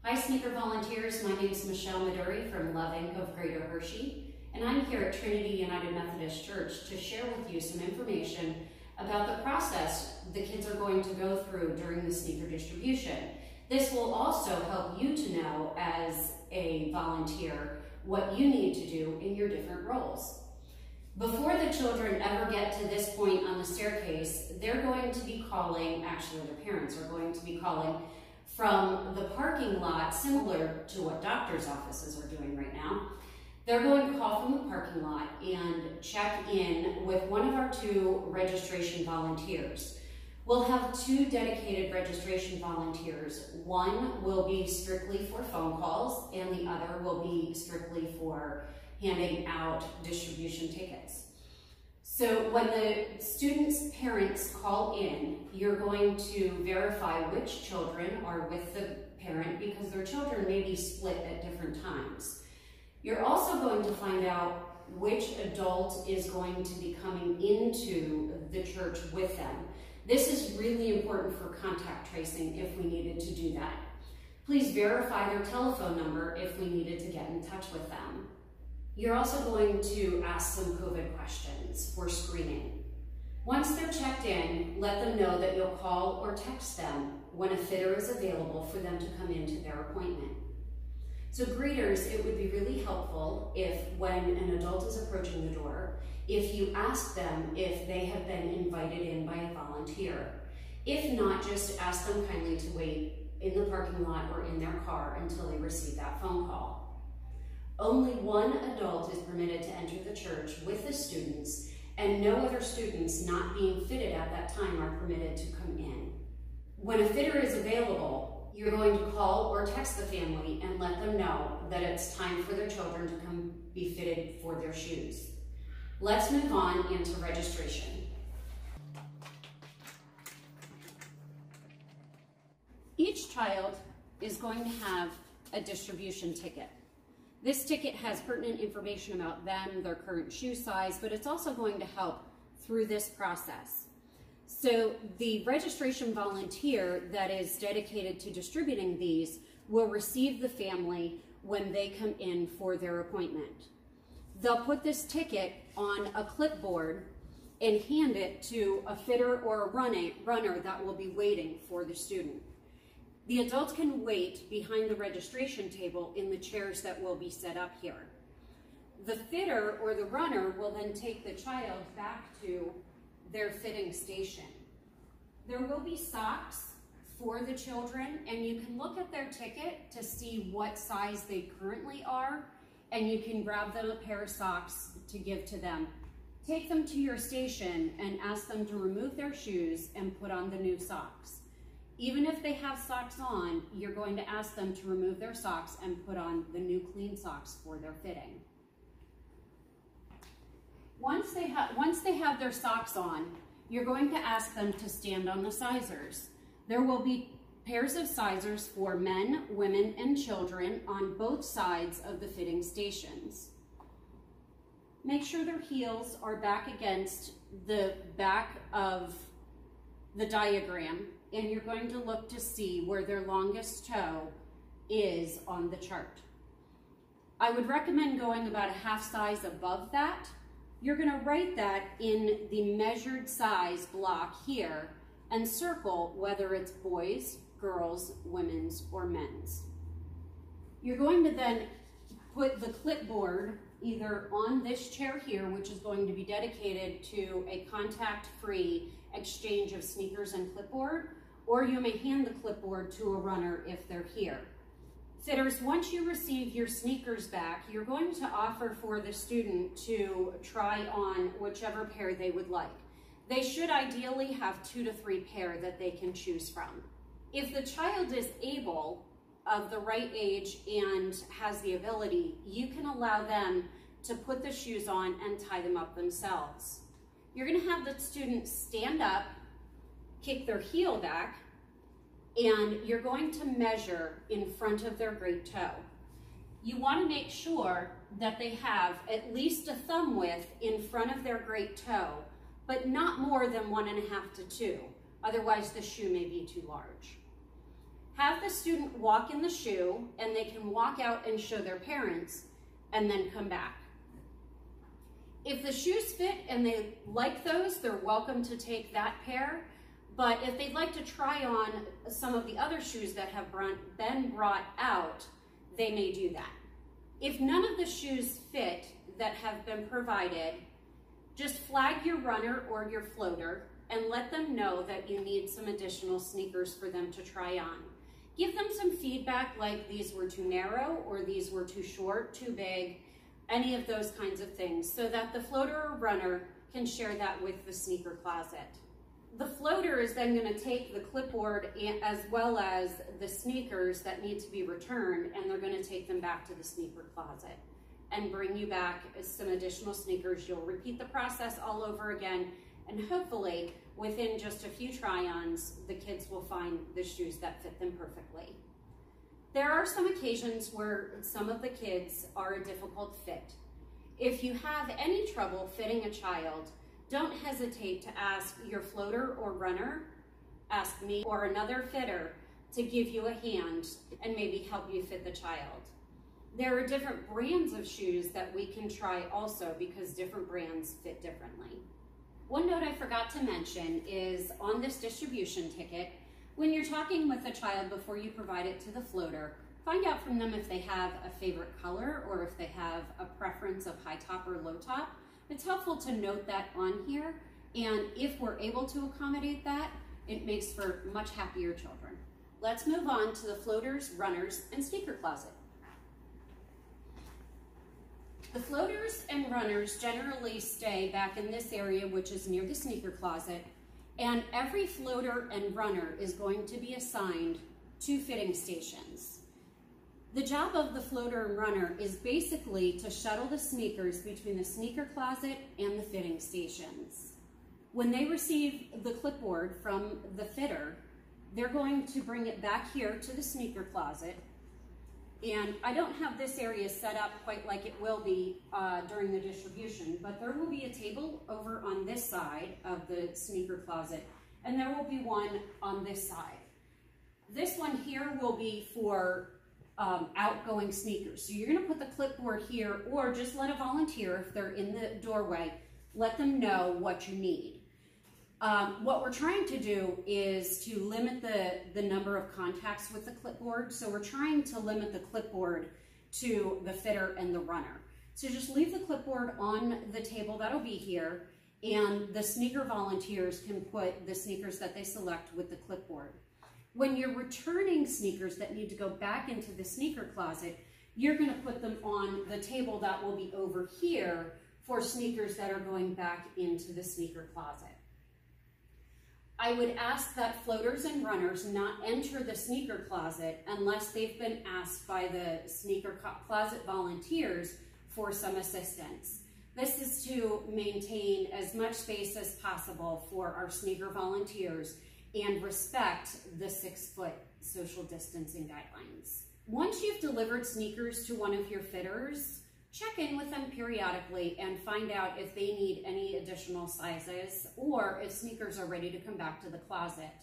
Hi Sneaker Volunteers, my name is Michelle Maduri from Loving of Greater Hershey, and I'm here at Trinity United Methodist Church to share with you some information about the process the kids are going to go through during the sneaker distribution. This will also help you to know as a volunteer what you need to do in your different roles. Before the children ever get to this point on the staircase, they're going to be calling, actually their parents are going to be calling from the parking lot, similar to what doctors' offices are doing right now. They're going to call from the parking lot and check in with one of our two registration volunteers. We'll have two dedicated registration volunteers. One will be strictly for phone calls and the other will be strictly for handing out distribution tickets. So when the students' parents call in, you're going to verify which children are with the parent because their children may be split at different times. You're also going to find out which adult is going to be coming into the church with them. This is really important for contact tracing if we needed to do that. Please verify their telephone number if we needed to get in touch with them. You're also going to ask some COVID questions for screening. Once they're checked in, let them know that you'll call or text them when a fitter is available for them to come into their appointment. So greeters, it would be really helpful if when an adult is approaching the door, if you ask them if they have been invited in by a volunteer. If not, just ask them kindly to wait in the parking lot or in their car until they receive that phone call. Only one adult is permitted to enter the church with the students, and no other students not being fitted at that time are permitted to come in. When a fitter is available, you're going to call or text the family and let them know that it's time for their children to come be fitted for their shoes. Let's move on into registration. Each child is going to have a distribution ticket. This ticket has pertinent information about them, their current shoe size, but it's also going to help through this process. So the registration volunteer that is dedicated to distributing these will receive the family when they come in for their appointment. They'll put this ticket on a clipboard and hand it to a fitter or a runner that will be waiting for the student. The adults can wait behind the registration table in the chairs that will be set up here. The fitter or the runner will then take the child back to their fitting station. There will be socks for the children, and you can look at their ticket to see what size they currently are, and you can grab them a pair of socks to give to them. Take them to your station and ask them to remove their shoes and put on the new socks. Even if they have socks on, you're going to ask them to remove their socks and put on the new clean socks for their fitting. Once they have their socks on, you're going to ask them to stand on the sizers. There will be pairs of sizers for men, women, and children on both sides of the fitting stations. Make sure their heels are back against the back of the diagram, and you're going to look to see where their longest toe is on the chart. I would recommend going about a half size above that. You're going to write that in the measured size block here and circle whether it's boys, girls, women's, or men's. You're going to then put the clipboard either on this chair here, which is going to be dedicated to a contact-free exchange of sneakers and clipboard, or you may hand the clipboard to a runner if they're here. Fitters, once you receive your sneakers back, you're going to offer for the student to try on whichever pair they would like. They should ideally have 2 to 3 pair that they can choose from. If the child is able, of the right age and has the ability, you can allow them to put the shoes on and tie them up themselves. You're going to have the student stand up, kick their heel back, and you're going to measure in front of their great toe. You want to make sure that they have at least a thumb width in front of their great toe, but not more than 1.5 to 2. Otherwise, the shoe may be too large. Have the student walk in the shoe, and they can walk out and show their parents and then come back. If the shoes fit and they like those, they're welcome to take that pair. But if they'd like to try on some of the other shoes that have been brought out, they may do that. If none of the shoes fit that have been provided, just flag your runner or your floater and let them know that you need some additional sneakers for them to try on. Give them some feedback like these were too narrow or these were too short, too big, any of those kinds of things, so that the floater or runner can share that with the sneaker closet. The floater is then going to take the clipboard as well as the sneakers that need to be returned, and they're going to take them back to the sneaker closet and bring you back some additional sneakers. You'll repeat the process all over again, and hopefully within just a few try-ons, the kids will find the shoes that fit them perfectly. There are some occasions where some of the kids are a difficult fit. If you have any trouble fitting a child, don't hesitate to ask your floater or runner, ask me or another fitter to give you a hand and maybe help you fit the child. There are different brands of shoes that we can try also, because different brands fit differently. One note I forgot to mention is on this distribution ticket, when you're talking with a child before you provide it to the floater, find out from them if they have a favorite color or if they have a preference of high top or low top. It's helpful to note that on here, and if we're able to accommodate that, it makes for much happier children. Let's move on to the floaters, runners, and sneaker closet. The floaters and runners generally stay back in this area, which is near the sneaker closet, and every floater and runner is going to be assigned 2 fitting stations. The job of the floater and runner is basically to shuttle the sneakers between the sneaker closet and the fitting stations. When they receive the clipboard from the fitter, they're going to bring it back here to the sneaker closet. And I don't have this area set up quite like it will be during the distribution, but there will be a table over on this side of the sneaker closet, and there will be one on this side. This one here will be for outgoing sneakers. So you're going to put the clipboard here, or just let a volunteer, if they're in the doorway, let them know what you need. What we're trying to do is to limit the number of contacts with the clipboard. So we're trying to limit the clipboard to the fitter and the runner. So just leave the clipboard on the table, that'll be here, and the sneaker volunteers can put the sneakers that they select with the clipboard. When you're returning sneakers that need to go back into the sneaker closet, you're going to put them on the table that will be over here for sneakers that are going back into the sneaker closet. I would ask that floaters and runners not enter the sneaker closet unless they've been asked by the sneaker closet volunteers for some assistance. This is to maintain as much space as possible for our sneaker volunteers and respect the 6-foot social distancing guidelines. Once you've delivered sneakers to one of your fitters, check in with them periodically and find out if they need any additional sizes or if sneakers are ready to come back to the closet.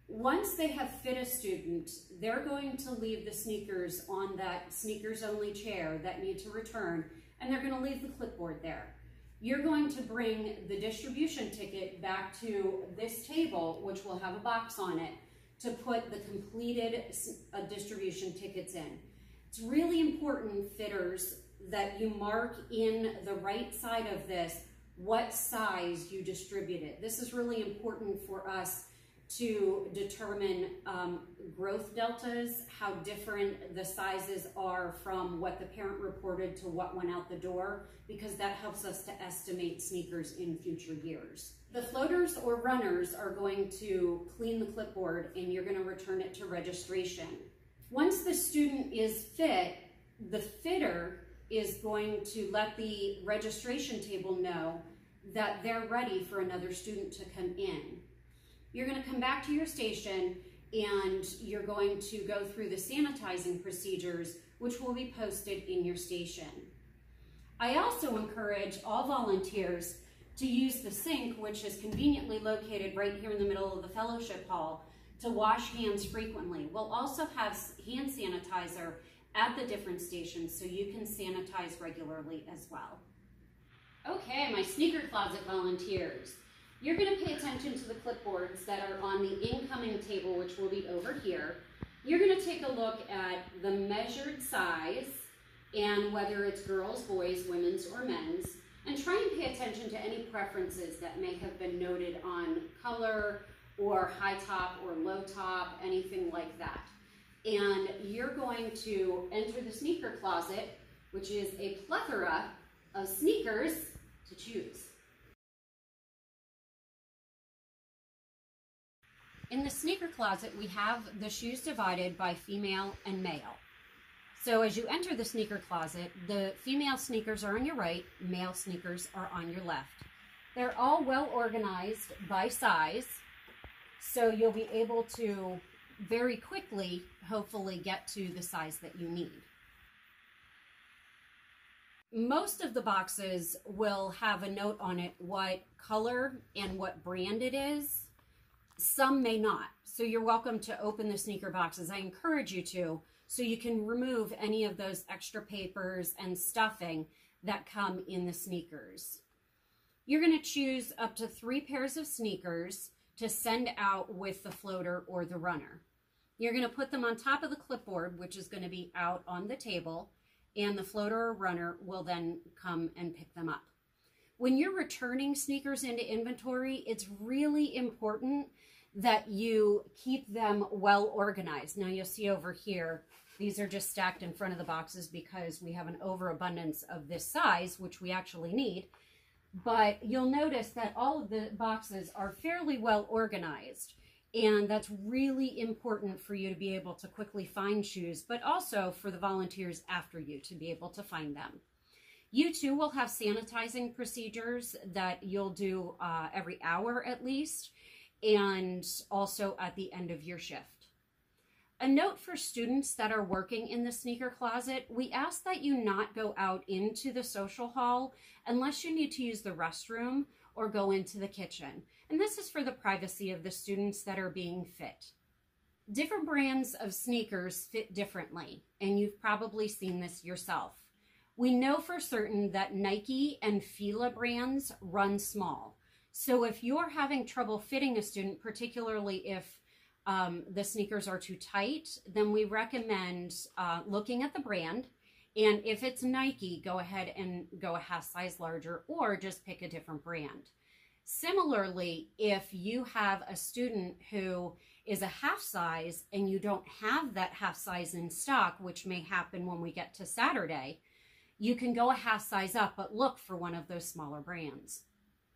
Once they have fit a student, they're going to leave the sneakers on that sneakers only chair that need to return, and they're going to leave the clipboard there. You're going to bring the distribution ticket back to this table, which will have a box on it, to put the completed distribution tickets in. It's really important, fitters, that you mark in the right side of this what size you distributed. This is really important for us to determine growth deltas, how different the sizes are from what the parent reported to what went out the door, because that helps us to estimate sneakers in future years. The floaters or runners are going to clean the clipboard and you're going to return it to registration. Once the student is fit, the fitter is going to let the registration table know that they're ready for another student to come in. You're going to come back to your station and you're going to go through the sanitizing procedures, which will be posted in your station. I also encourage all volunteers to use the sink, which is conveniently located right here in the middle of the fellowship hall, to wash hands frequently. We'll also have hand sanitizer at the different stations so you can sanitize regularly as well. Okay, my sneaker closet volunteers. You're going to pay attention to the clipboards that are on the incoming table, which will be over here. You're going to take a look at the measured size and whether it's girls, boys, women's, or men's, and try and pay attention to any preferences that may have been noted on color or high top or low top, anything like that. And you're going to enter the sneaker closet, which is a plethora of sneakers to choose. In the sneaker closet, we have the shoes divided by female and male. So as you enter the sneaker closet, the female sneakers are on your right, male sneakers are on your left. They're all well organized by size, so you'll be able to very quickly, hopefully, get to the size that you need. Most of the boxes will have a note on it what color and what brand it is. Some may not, so you're welcome to open the sneaker boxes. I encourage you to, so you can remove any of those extra papers and stuffing that come in the sneakers. You're going to choose up to 3 pairs of sneakers to send out with the floater or the runner. You're going to put them on top of the clipboard, which is going to be out on the table, and the floater or runner will then come and pick them up. When you're returning sneakers into inventory, it's really important that you keep them well organized. Now you'll see over here, these are just stacked in front of the boxes because we have an overabundance of this size, which we actually need. But you'll notice that all of the boxes are fairly well organized. And that's really important for you to be able to quickly find shoes, but also for the volunteers after you to be able to find them. You too will have sanitizing procedures that you'll do every hour at least, and also at the end of your shift. A note for students that are working in the sneaker closet, we ask that you not go out into the social hall unless you need to use the restroom or go into the kitchen. And this is for the privacy of the students that are being fit. Different brands of sneakers fit differently, and you've probably seen this yourself. We know for certain that Nike and Fila brands run small. So if you're having trouble fitting a student, particularly if the sneakers are too tight, then we recommend looking at the brand. And if it's Nike, go ahead and go a half size larger or just pick a different brand. Similarly, if you have a student who is a half size and you don't have that half size in stock, which may happen when we get to Saturday, you can go a half size up, but look for one of those smaller brands.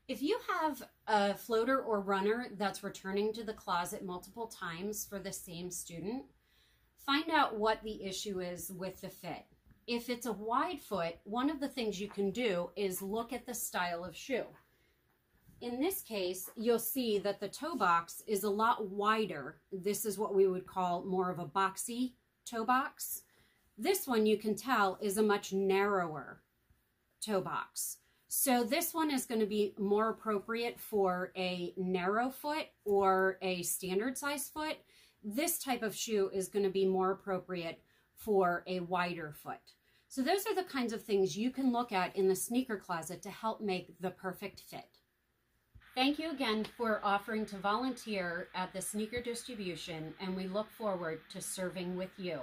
If you have a floater or runner that's returning to the closet multiple times for the same student, find out what the issue is with the fit. If it's a wide foot, one of the things you can do is look at the style of shoe. In this case, you'll see that the toe box is a lot wider. This is what we would call more of a boxy toe box. This one, you can tell, is a much narrower toe box. So this one is going to be more appropriate for a narrow foot or a standard size foot. This type of shoe is going to be more appropriate for a wider foot. So those are the kinds of things you can look at in the sneaker closet to help make the perfect fit. Thank you again for offering to volunteer at the sneaker distribution, and we look forward to serving with you.